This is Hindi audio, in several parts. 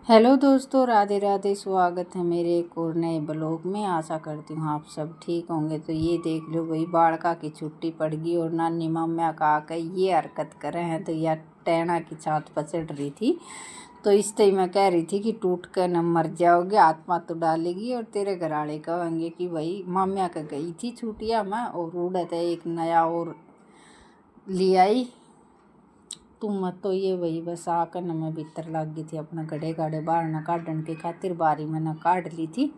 हेलो दोस्तों, राधे राधे। स्वागत है मेरे एक और नए ब्लॉग में। आशा करती हूँ आप सब ठीक होंगे। तो ये देख लो भाई, बाड़का की छुट्टी पड़ गई और नानी मम्मा का आकर ये हरकत करे हैं। तो यह टैना की छात पर चढ़ रही थी। तो इस तरह मैं कह रही थी कि टूट कर न मर जाओगे, आत्मा तो डालेगी। और तेरे घर वाले कहेंगे कि भाई मम्मा का गई थी छुट्टियाँ में और उड़त है एक नया और ले आई तुम मत। तो ये वही बस आकर न मैं भीतर लग गई थी अपना गड्ढे गाढ़े बाहर न काटने के खातिर। बारी में न काट ली थी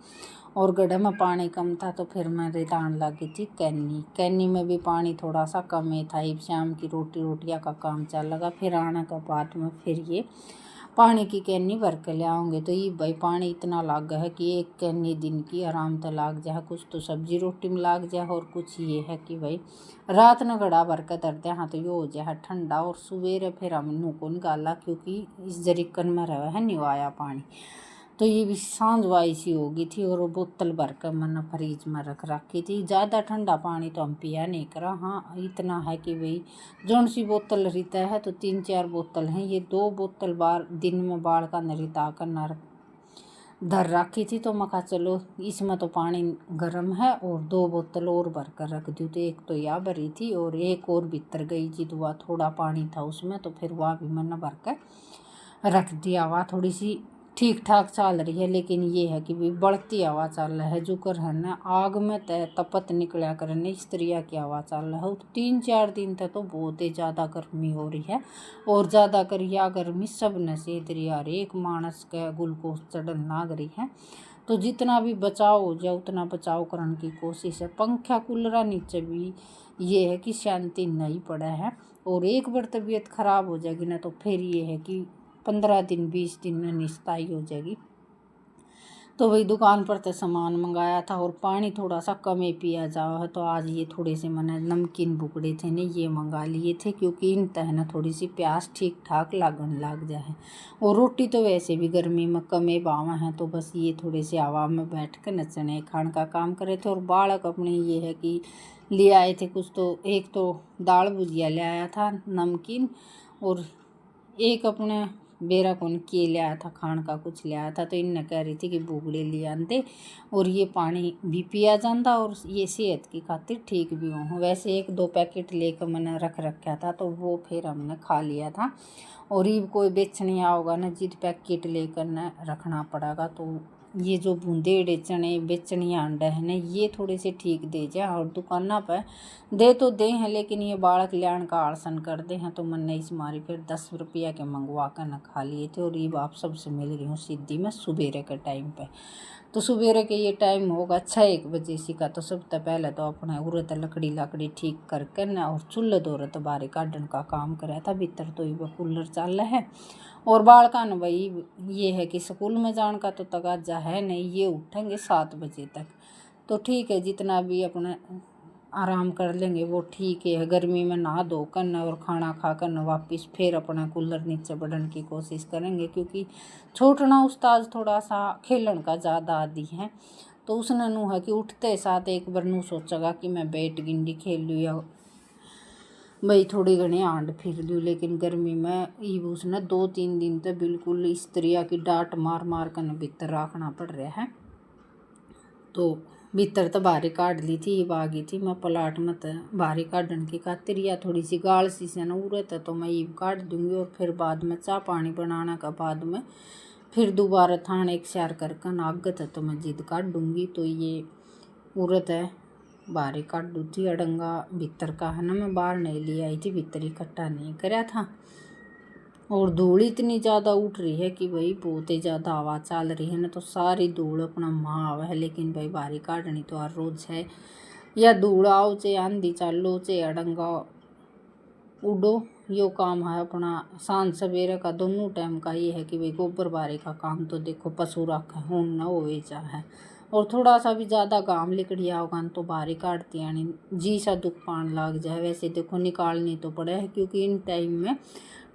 और गड्ढे में पानी कम था तो फिर मैं रितान लगी थी कैनी में भी पानी थोड़ा सा कम ही था। शाम की रोटियाँ का काम चल लगा। फिर आने का बाद में फिर ये पानी की कैनी भर के ले आऊँगे। तो ये भाई पानी इतना लाग गया है कि एक कैनी दिन की आराम तो लाग जाए। कुछ तो सब्जी रोटी में लाग जाए और कुछ ये है कि भाई रात न घड़ा भर के धरते हाँ तो ये हो जाए ठंडा। और सवेरे फिर हम नू को निकाला क्योंकि इस जरिकन में रहे है निवाया पानी। तो ये भी सांझ वाई सी हो गई थी और बोतल भर कर मैंने फ्रिज में रख रखी थी। ज़्यादा ठंडा पानी तो हम पिया नहीं करा। हाँ इतना है कि भाई जौन सी बोतल रहता है तो 3-4 बोतल हैं। ये 2 बोतल बार दिन में बाढ़ का नरिता कर न धर रखी थी। तो मैं कहा चलो इसमें तो पानी गर्म है और 2 बोतल और भर कर रख दूँ। तो एक तो यह भरी थी और एक और भीतर गई जी दुआ थोड़ा पानी था उसमें। तो फिर वह भी मैंने भर कर रख दिया। वह थोड़ी सी ठीक ठाक चल रही है। लेकिन ये है कि भी बढ़ती हवा चल रहा है जो कर है ना आग में तपत निकला करने इस तरह की हवा चल रहा है। 3-4 दिन तक तो बहुत ही ज़्यादा गर्मी हो रही है। और ज़्यादा कर यह गर्मी सब न से इधर हर एक मानस का ग्लूकोज चढ़न लाग रही है। तो जितना भी बचाव हो जाए उतना बचाव करने की कोशिश है। पंखा कूलर नीचे भी ये है कि शांति नहीं पड़ा है। और एक बार तबीयत खराब हो जाएगी ना तो फिर ये है कि 15 दिन 20 दिन में निस्ताई हो जाएगी। तो वही दुकान पर तो सामान मंगाया था और पानी थोड़ा सा कम ही पिया जाओ है। तो आज ये थोड़े से मैंने नमकीन बुकड़े थे ना ये मंगा लिए थे क्योंकि इन तहना थोड़ी सी प्यास ठीक ठाक लागन लग जाए। और रोटी तो वैसे भी गर्मी में कम ही बावा है। तो बस ये थोड़े से हवा में बैठ कर नचने खाने का काम करे थे। और बालक अपने ये है कि ले आए थे कुछ। तो एक तो दाल भुजिया ले आया था नमकीन और एक अपने बेरा कौन के ले आया था खान का कुछ ले आया था। तो इनने कह रही थी कि बुगड़े ले आते और ये पानी भी पिया जाता और ये सेहत की खातिर ठीक भी हो। वैसे 1-2 पैकेट लेकर मैंने रख रखा था तो वो फिर हमने खा लिया था। और ये कोई बेचने आओगा ना जिद पैकेट लेकर न रखना पड़ेगा। तो ये जो बूंदे चने बेचने अंडे हैं ना ये थोड़े से ठीक दे जाए। और दुकाना पर दे तो दे हैं लेकिन ये बालक लियान का आलसन कर दे हैं। तो मैंने इस मारी फिर 10 रुपया के मंगवा कर न खा लिए थे। और ये आप सबसे मिल रही हूँ सीधी में सवेरे के टाइम पे। तो सवेरे के ये टाइम होगा 6-1 बजे सी का। तो सबसे पहले तो अपने उरत लकड़ी ठीक करके न और चूल्हे दोरत बारी काटन का काम कराया था। भीतर तो ये कूलर चल रहा है। और बालका न भाई ये है कि स्कूल में जाने का तो तगाजा है नहीं। ये उठेंगे 7 बजे तक। तो ठीक है जितना भी अपने आराम कर लेंगे वो ठीक है। गर्मी में नहा धो कर न और खाना खा कर न वापस फिर अपना कूलर नीचे बढ़ने की कोशिश करेंगे क्योंकि छोटना उस्ताद थोड़ा सा खेलन का ज़्यादा आदी है। तो उसने नू है कि उठते साथ एक बार नू सोचेगा कि मैं बैट गिंडी खेल लूँ या भाई थोड़ी घनी आंड फिर लूँ। लेकिन गर्मी में ये उसने 2-3 दिन तो बिल्कुल इस तरह की डांट मार मार कर भीतर रखना पड़ रहा है। तो भीतर तो बाहरी काट ली थी बागी थी मैं पलाट में तो बाहरी काटने की खातिर या थोड़ी सी गाल सी से न उड़त है तो मैं ये काट दूँगी। और फिर बाद में चाय पानी बनाने का बाद में फिर दोबारा थान एक शार करके नागत है तो मैं जिद काट दूँगी। तो ये उड़त है बाहरी काट दूँ थी अडंगा भीतर का है ना मैं बाहर नहीं ले आई थी। भीतर इकट्ठा नहीं कराया था। और धूल इतनी ज़्यादा उठ रही है कि भाई बहुत ही ज़्यादा हवा चल रही है ना तो सारी धूल अपना माँ आवा है। लेकिन भाई बाहरी काटनी तो हर रोज़ है। या धूल आओ चाहे आंधी चालो चाहे अडंगा उड़ो यो काम है अपना सांझ सवेरे का दोनों टाइम का। ये है कि भाई गोबर बारी का काम तो देखो पशु रखा है न हो चाहे। और थोड़ा सा भी ज़्यादा काम लिकड़िया होगा तो बारी काटती यानी जी सा दुख पान लग जाए। वैसे देखो निकालनी तो पड़े है क्योंकि इन टाइम में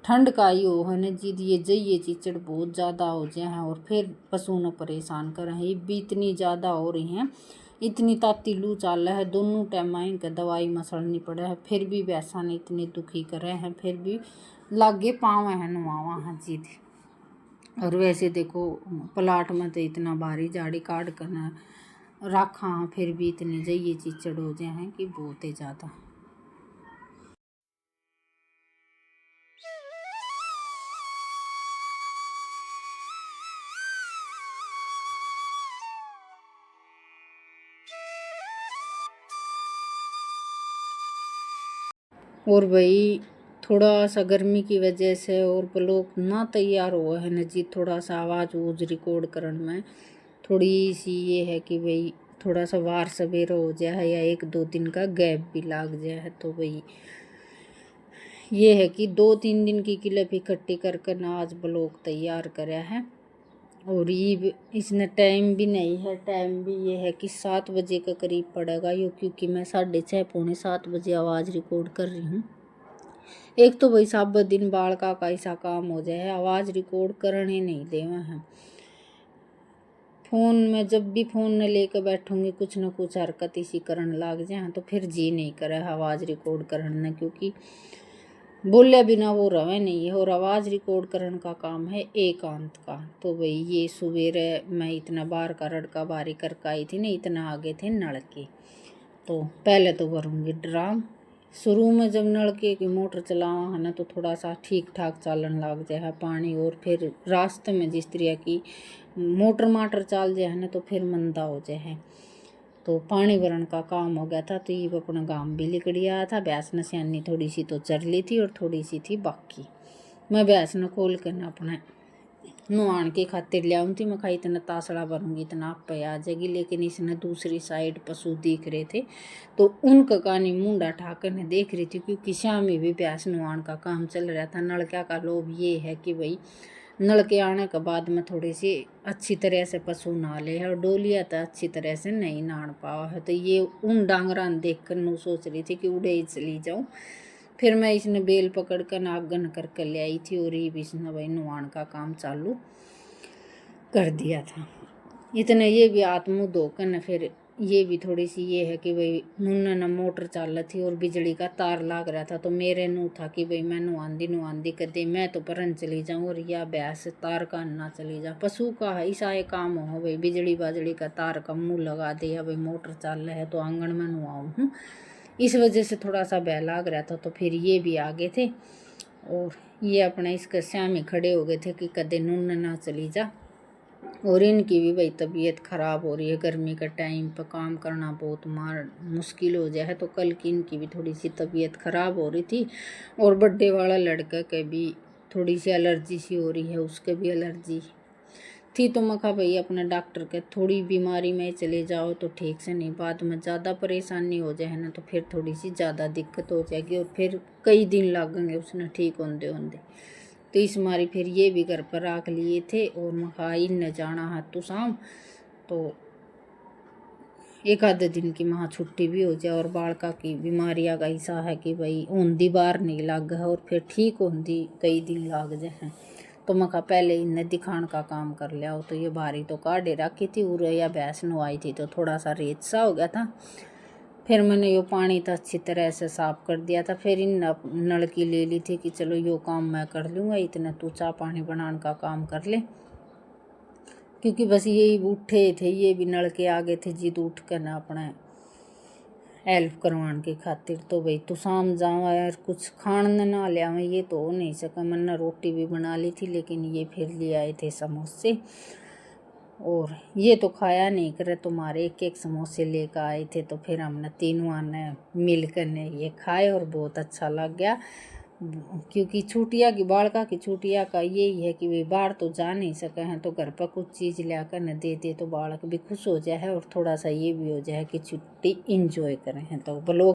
ठंड का ही हो है न जिद ये जइए चिचड़ बहुत ज़्यादा हो जाए हैं और फिर पशु न परेशान कर रहे हैं। ये भी इतनी ज़्यादा हो रही हैं इतनी ताती लू चल रहा है दोनों टाइम इनके दवाई मसलनी पड़े है। फिर भी वैसा नहीं इतनी दुखी कर रहे हैं फिर भी लागे पाँव है नुआवा है जिद। और वैसे देखो प्लाट में तो इतना भारी झाड़ी काट कर न रखा, फिर भी इतने ये चिचड़ हो जाए हैं कि बहुत ही ज़्यादा। और भाई थोड़ा सा गर्मी की वजह से और ब्लॉग ना तैयार हुआ है न जी, थोड़ा सा आवाज़ वूज रिकॉर्ड करने में थोड़ी सी ये है कि भाई थोड़ा सा वार सवेरा हो जाए या 1-2 दिन का गैप भी लग जाए, तो भाई ये है कि 2-3 दिन की क्लिप इकट्ठी करके ना आज ब्लॉग तैयार करा है। और ये इसने टाइम भी नहीं है, टाइम भी ये है कि 7 बजे के करीब पड़ेगा यो, क्योंकि मैं 6:30 पौने 7 बजे आवाज़ रिकॉर्ड कर रही हूँ। एक तो भाई सब दिन बाल का ऐसा काम हो जाए, आवाज़ रिकॉर्ड करने नहीं देवा है। फ़ोन में जब भी फ़ोन न लेकर बैठूँगी कुछ न कुछ हरकत इसी करने लग जाए, तो फिर जी नहीं करे आवाज़ रिकॉर्ड करने, क्योंकि बोले बिना वो रवे नहीं है। और आवाज़ रिकॉर्ड करने का काम है एकांत का। तो भाई ये सवेरे मैं इतना बार का रड़का बारी करके आई थी ना, इतना आगे थे नल के, तो पहले तो भरूँगी ड्राम। शुरू में जब नलके की मोटर चलावा है ना, तो थोड़ा सा ठीक ठाक चलन लग जाए पानी, और फिर रास्ते में जिस तरह की मोटर माटर चल जाए ना, तो फिर मंदा हो जाए। तो पानी भरन का काम हो गया था, तो ये अपना गांव भी लिकड़ आया था। भैंस न सियानी थोड़ी सी तो चर ली थी और थोड़ी सी थी बाकी। मैं भैंस न खोल कर ना अपने नुआन के खातिर ले आऊँ थी। मैं खाई इतना तासड़ा भरूँगी इतना आप पे आ जाएगी, लेकिन इसने दूसरी साइड पशु दिख रहे थे, तो उनका कानी मुंडा ठाकर ने देख रही थी, क्योंकि शामी भी भैंस नुआन का काम चल रहा था। नलका का लोभ ये है कि भाई नलके आने के बाद में थोड़ी सी अच्छी तरह से पशु नहा ले है, और डोलिया तो अच्छी तरह से नहीं नहा पावा है। तो ये उन डांगरा देख कर नू सोच रही थी कि उड़े ही चली जाऊँ। फिर मैं इसने बेल पकड़ कर नागन करके ले आई थी, और ये भी इसने भाई नुआन का काम चालू कर दिया था। इतने ये भी हाथ मुँह धोकर न फिर ये भी थोड़ी सी ये है कि भाई मुन्ना न मोटर चाल थी और बिजली का तार लाग रहा था, तो मेरे नू था कि भाई मैं नुआंदी कर दे, मैं तो परन चली जाऊँ और या भैंस तार का ना चली जा। पशु का ऐसा एक काम हो भाई बिजली बाजली का तार का मुँह लगा दे, या भाई मोटर चाल रहा है तो आंगन में नुआऊँ हूँ। इस वजह से थोड़ा सा भय लाग रहा था, तो फिर ये भी आगे थे और ये अपना इसके श्यामी खड़े हो गए थे कि कदे नून ना चली जा। और इनकी भी भाई तबीयत ख़राब हो रही है, गर्मी का टाइम पर काम करना बहुत मुश्किल हो जाए, तो कल की इनकी भी थोड़ी सी तबीयत ख़राब हो रही थी। और बर्थडे वाला लड़का के भी थोड़ी सी एलर्जी सी हो रही है, उसके भी एलर्जी थी। तो मैं कहा भाई अपने डॉक्टर के थोड़ी बीमारी में चले जाओ तो ठीक से नहीं, बाद में ज़्यादा परेशानी हो जाए ना, तो फिर थोड़ी सी ज़्यादा दिक्कत हो जाएगी और फिर कई दिन लगेंगे उसने ठीक होंदे होंदे। तो इस मारी फिर ये भी घर पर रख लिए थे। और मखाई न जाना है तो शाम, तो एक आधे दिन की महा छुट्टी भी हो जाए। और बालका की बीमारियाँ का ऐसा है कि भाई ओंदी बार नहीं लग है, और फिर ठीक होंदी कई दिन लग जाए। तो मैं कहा पहले इन्हें दिखाने का काम कर लिया हो। तो ये भारी तो काढ़े रखी थी, उरैया भैंस नुआई थी तो थोड़ा सा रेत सा हो गया था। फिर मैंने यो पानी तो अच्छी तरह से साफ कर दिया था। फिर इन नलकी ले ली थी कि चलो यो काम मैं कर लूँगा, इतना तू चाह पानी बनाने का काम कर ले, क्योंकि बस यही उठे थे, ये भी नलके आगे थे जिद उठ कर ना अपना हेल्प करवाने की खातिर। तो भाई तू शाम जावा यार कुछ खाने ना ले आवे, ये तो हो नहीं सका। मैंने रोटी भी बना ली थी, लेकिन ये फिर ले आए थे समोसे, और ये तो खाया नहीं करे, तुम्हारे एक समोसे लेकर आए थे। तो फिर हमने तीनों ने मिलकर ने ये खाए और बहुत अच्छा लग गया। क्योंकि छुट्टियाँ की बालका की छुट्टियाँ का यही है कि वे बाहर तो जा नहीं सके हैं, तो घर पर कुछ चीज़ लाकर न दे दे तो बालक भी खुश हो जाए और थोड़ा सा ये भी हो जाए कि छुट्टी इंजॉय करें हैं। तो ब्लॉग